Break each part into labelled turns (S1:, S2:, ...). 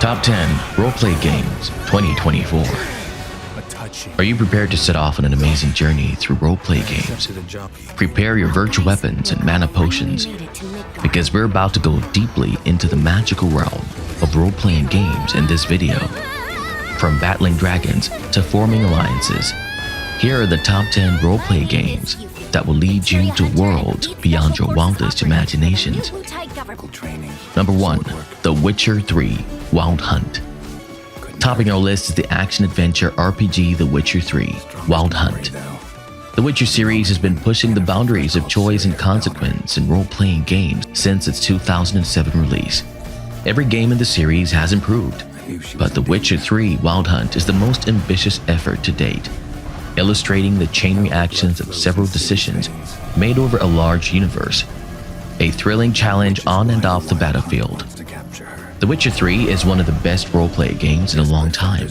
S1: Top 10 Roleplay Games 2024. Are you prepared to set off on an amazing journey through roleplay games? Prepare your virtual weapons and mana potions, because we're about to go deeply into the magical realm of role-playing games in this video. From battling dragons to forming alliances, here are the top 10 roleplay games that will lead you to worlds beyond your wildest imaginations. Number 1. The Witcher 3 Wild Hunt. Topping our list is the action-adventure RPG The Witcher 3 Wild Hunt. The Witcher series has been pushing the boundaries of choice and consequence in role-playing games since its 2007 release. Every game in the series has improved, but The Witcher 3 Wild Hunt is the most ambitious effort to date, illustrating the chain reactions of several decisions made over a large universe. A thrilling challenge on and off the battlefield. The Witcher 3 is one of the best roleplay games in a long time,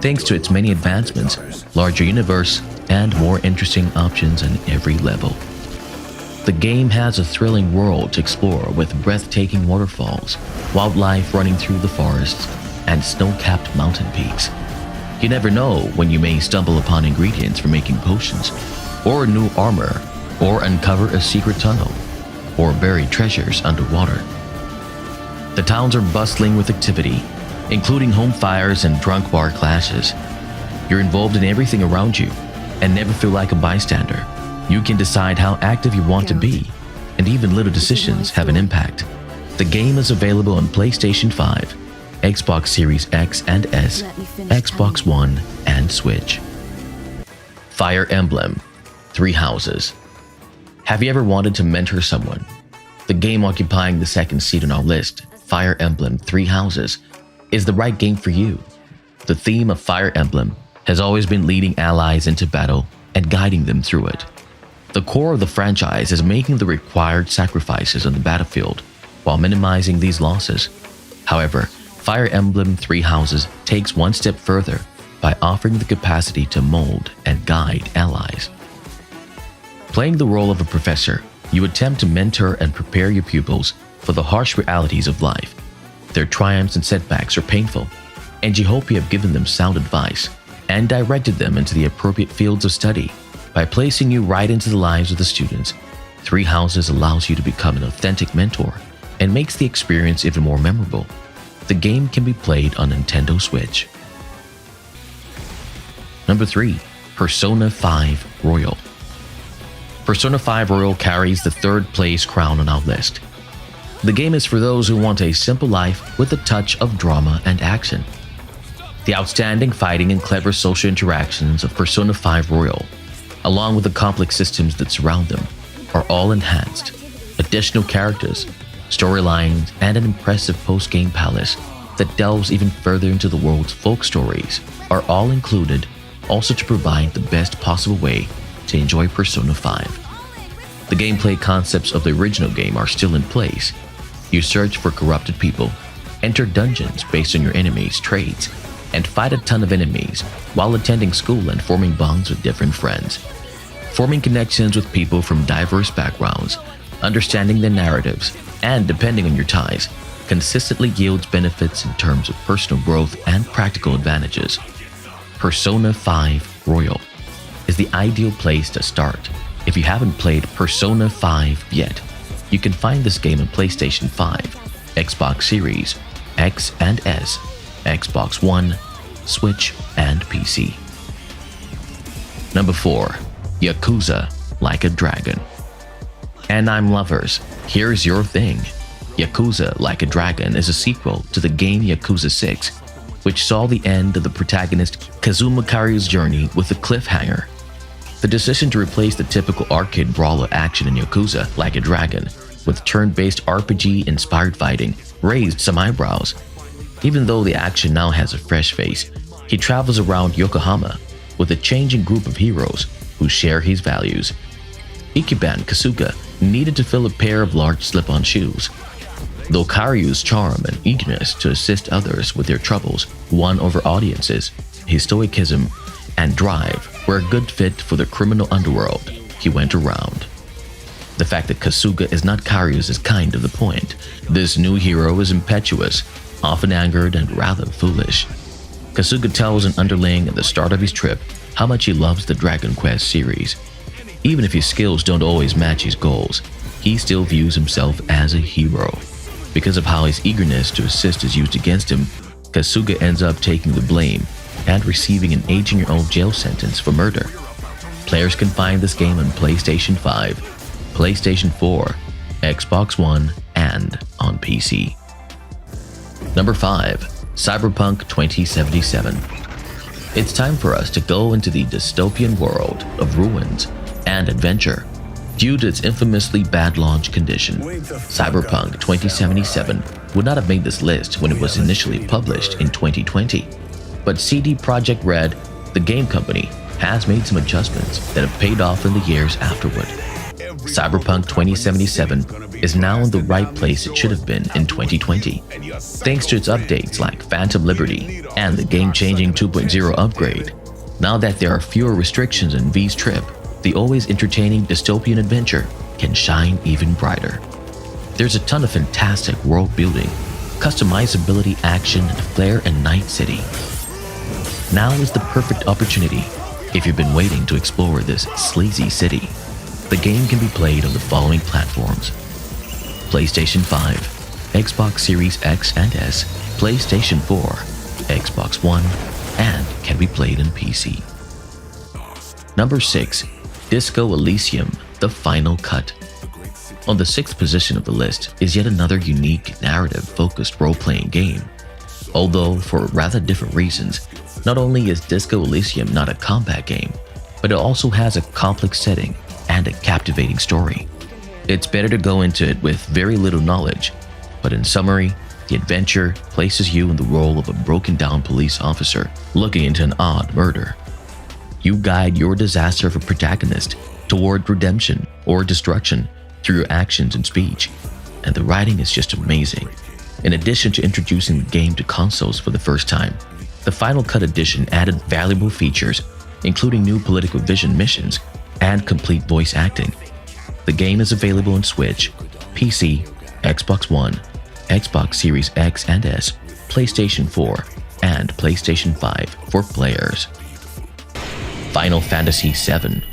S1: thanks to its many advancements, larger universe, and more interesting options on every level. The game has a thrilling world to explore with breathtaking waterfalls, wildlife running through the forests, and snow-capped mountain peaks. You never know when you may stumble upon ingredients for making potions, or new armor, or uncover a secret tunnel, or buried treasures underwater. The towns are bustling with activity, including home fires and drunk bar clashes. You're involved in everything around you and never feel like a bystander. You can decide how active you want to be, and even little decisions have an impact. The game is available on PlayStation 5, Xbox Series X and S, Xbox One, and Switch. Fire Emblem: Three Houses. Have you ever wanted to mentor someone? The game occupying the second seat on our list, Fire Emblem: Three Houses, is the right game for you. The theme of Fire Emblem has always been leading allies into battle and guiding them through it. The core of the franchise is making the required sacrifices on the battlefield while minimizing these losses. However, Fire Emblem: Three Houses takes one step further by offering the capacity to mold and guide allies. Playing the role of a professor, you attempt to mentor and prepare your pupils for the harsh realities of life. Their triumphs and setbacks are painful, and you hope you have given them sound advice and directed them into the appropriate fields of study. By placing you right into the lives of the students, Three Houses allows you to become an authentic mentor and makes the experience even more memorable. The game can be played on Nintendo Switch. Number 3. Persona 5 Royal. Persona 5 Royal carries the third place crown on our list. The game is for those who want a simple life with a touch of drama and action. The outstanding fighting and clever social interactions of Persona 5 Royal, along with the complex systems that surround them, are all enhanced. Additional characters, storylines, and an impressive post-game palace that delves even further into the world's folk stories are all included, also to provide the best possible way to enjoy Persona 5. The gameplay concepts of the original game are still in place. You search for corrupted people, enter dungeons based on your enemies' traits, and fight a ton of enemies while attending school and forming bonds with different friends. Forming connections with people from diverse backgrounds, understanding their narratives, and depending on your ties, consistently yields benefits in terms of personal growth and practical advantages. Persona 5 Royal is the ideal place to start. If you haven't played Persona 5 yet, you can find this game on PlayStation 5, Xbox Series X and S, Xbox One, Switch, and PC. Number 4. Yakuza Like a Dragon. Anime lovers, here's your thing. Yakuza Like a Dragon is a sequel to the game Yakuza 6, which saw the end of the protagonist Kazuma Kiryu's journey with a cliffhanger. The decision to replace the typical arcade brawler action in Yakuza Like a Dragon with turn-based RPG-inspired fighting raised some eyebrows. Even though the action now has a fresh face, he travels around Yokohama with a changing group of heroes who share his values. Ichiban Kasuga needed to fill a pair of large slip-on shoes. Though Kiryu's charm and eagerness to assist others with their troubles won over audiences, his stoicism and drive were a good fit for the criminal underworld he went around. The fact that Kasuga is not Kiryu's is kind of the point. This new hero is impetuous, often angered and rather foolish. Kasuga tells an underling at the start of his trip how much he loves the Dragon Quest series. Even if his skills don't always match his goals, he still views himself as a hero. Because of how his eagerness to assist is used against him, Kasuga ends up taking the blame and receiving an 18-year-old jail sentence for murder. Players can find this game on PlayStation 5, PlayStation 4, Xbox One, and on PC. Number 5. Cyberpunk 2077. It's time for us to go into the dystopian world of ruins and adventure. Due to its infamously bad launch condition, Cyberpunk 2077 would not have made this list when it was initially published in 2020. But CD Projekt Red, the game company, has made some adjustments that have paid off in the years afterward. Cyberpunk 2077 is now in the right place it should have been in 2020. Thanks to its updates like Phantom Liberty and the game-changing 2.0 upgrade, now that there are fewer restrictions in V's trip, the always entertaining dystopian adventure can shine even brighter. There's a ton of fantastic world building, customizability, action, and flair in Night City. Now is the perfect opportunity if you've been waiting to explore this sleazy city. The game can be played on the following platforms: PlayStation 5, Xbox Series X and S, PlayStation 4, Xbox One, and can be played on PC. Number 6. Disco Elysium: The Final Cut. On the 6th position of the list is yet another unique narrative-focused role-playing game. Although for rather different reasons, not only is Disco Elysium not a combat game, but it also has a complex setting and a captivating story. It's better to go into it with very little knowledge, but in summary, the adventure places you in the role of a broken-down police officer looking into an odd murder. You guide your disaster of a protagonist toward redemption or destruction through your actions and speech, and the writing is just amazing. In addition to introducing the game to consoles for the first time, the Final Cut Edition added valuable features, including new political vision missions and complete voice acting. The game is available on Switch, PC, Xbox One, Xbox Series X and S, PlayStation 4, and PlayStation 5 for players. Final Fantasy VII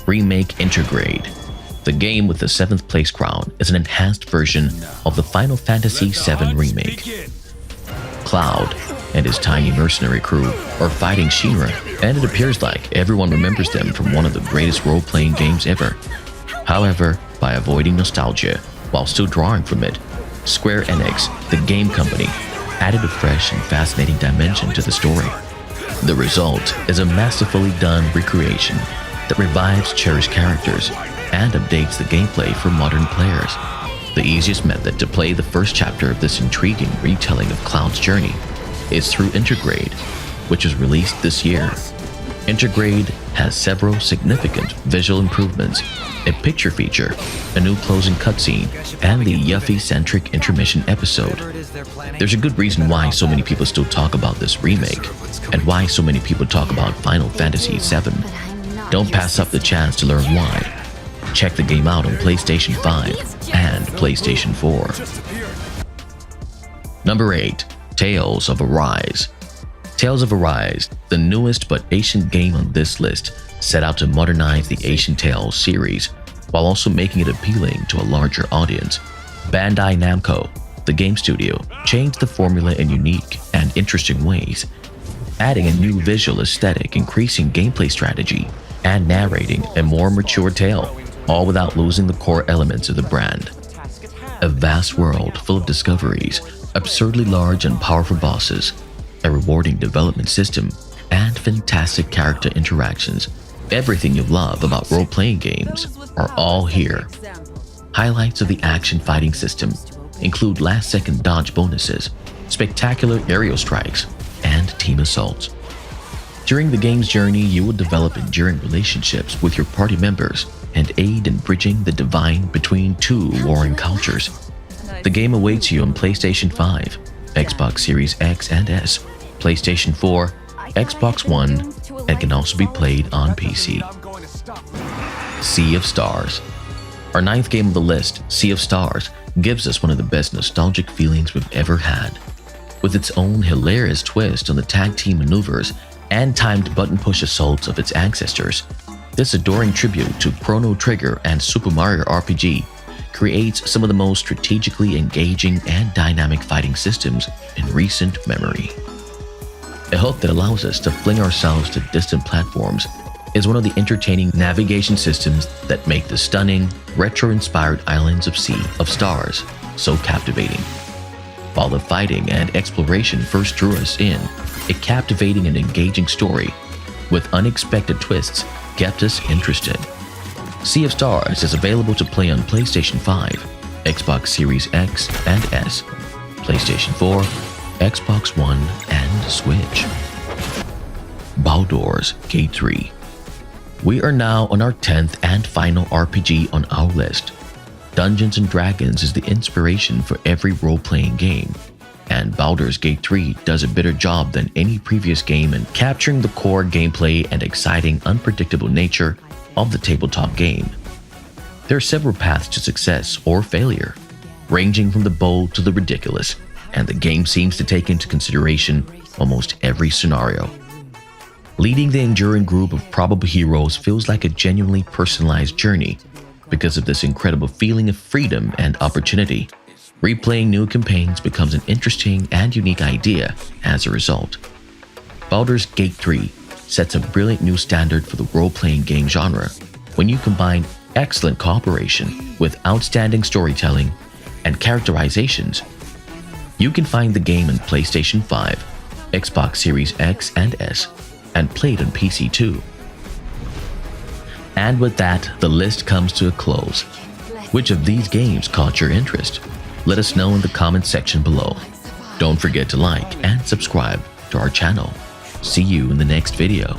S1: Remake Intergrade. The game with the 7th place crown is an enhanced version of the Final Fantasy VII Remake. Cloud and his tiny mercenary crew are fighting Shinra, and it appears like everyone remembers them from one of the greatest role-playing games ever. However, by avoiding nostalgia while still drawing from it, Square Enix, the game company, added a fresh and fascinating dimension to the story. The result is a masterfully done recreation that revives cherished characters and updates the gameplay for modern players. The easiest method to play the first chapter of this intriguing retelling of Cloud's journey is through Intergrade, which was released this year. Intergrade has several significant visual improvements, a picture feature, a new closing cutscene, and the Yuffie-centric intermission episode. There's a good reason why so many people still talk about this remake, and why so many people talk about Final Fantasy VII. Don't pass up the chance to learn why. Check the game out on PlayStation 5 and PlayStation 4. Number 8. Tales of Arise. Tales of Arise, the newest but ancient game on this list, set out to modernize the Ancient Tales series while also making it appealing to a larger audience. Bandai Namco, the game studio, changed the formula in unique and interesting ways, adding a new visual aesthetic, increasing gameplay strategy, and narrating a more mature tale, all without losing the core elements of the brand. A vast world full of discoveries, absurdly large and powerful bosses, a rewarding development system, and fantastic character interactions. Everything you love about role-playing games are all here. Highlights of the action fighting system include last-second dodge bonuses, spectacular aerial strikes, and team assaults. During the game's journey, you will develop enduring relationships with your party members and aid in bridging the divine between two warring cultures. The game awaits you on PlayStation 5, Xbox Series X and S, PlayStation 4, Xbox One, and can also be played on PC. Sea of Stars. Our 9th game on the list, Sea of Stars, gives us one of the best nostalgic feelings we've ever had. with its own hilarious twist on the tag team maneuvers and timed button push assaults of its ancestors. This adoring tribute to Chrono Trigger and Super Mario RPG creates some of the most strategically engaging and dynamic fighting systems in recent memory. A hook that allows us to fling ourselves to distant platforms is one of the entertaining navigation systems that make the stunning, retro-inspired Islands of Sea of Stars so captivating. While the fighting and exploration first drew us in, a captivating and engaging story with unexpected twists kept us interested. Sea of Stars is available to play on PlayStation 5, Xbox Series X and S, PlayStation 4, Xbox One, and Switch. Baldur's Gate 3. We are now on our 10th and final RPG on our list. Dungeons & Dragons is the inspiration for every role-playing game, and Baldur's Gate 3 does a better job than any previous game in capturing the core gameplay and exciting, unpredictable nature of the tabletop game. There are several paths to success or failure, ranging from the bold to the ridiculous, and the game seems to take into consideration almost every scenario. Leading the enduring group of probable heroes feels like a genuinely personalized journey because of this incredible feeling of freedom and opportunity. Replaying new campaigns becomes an interesting and unique idea as a result. Baldur's Gate 3 sets a brilliant new standard for the role-playing game genre when you combine excellent cooperation with outstanding storytelling and characterizations. You can find the game on PlayStation 5, Xbox Series X and S, and play it on PC too. And with that, the list comes to a close. Which of these games caught your interest? Let us know in the comment section below. Don't forget to like and subscribe to our channel. See you in the next video.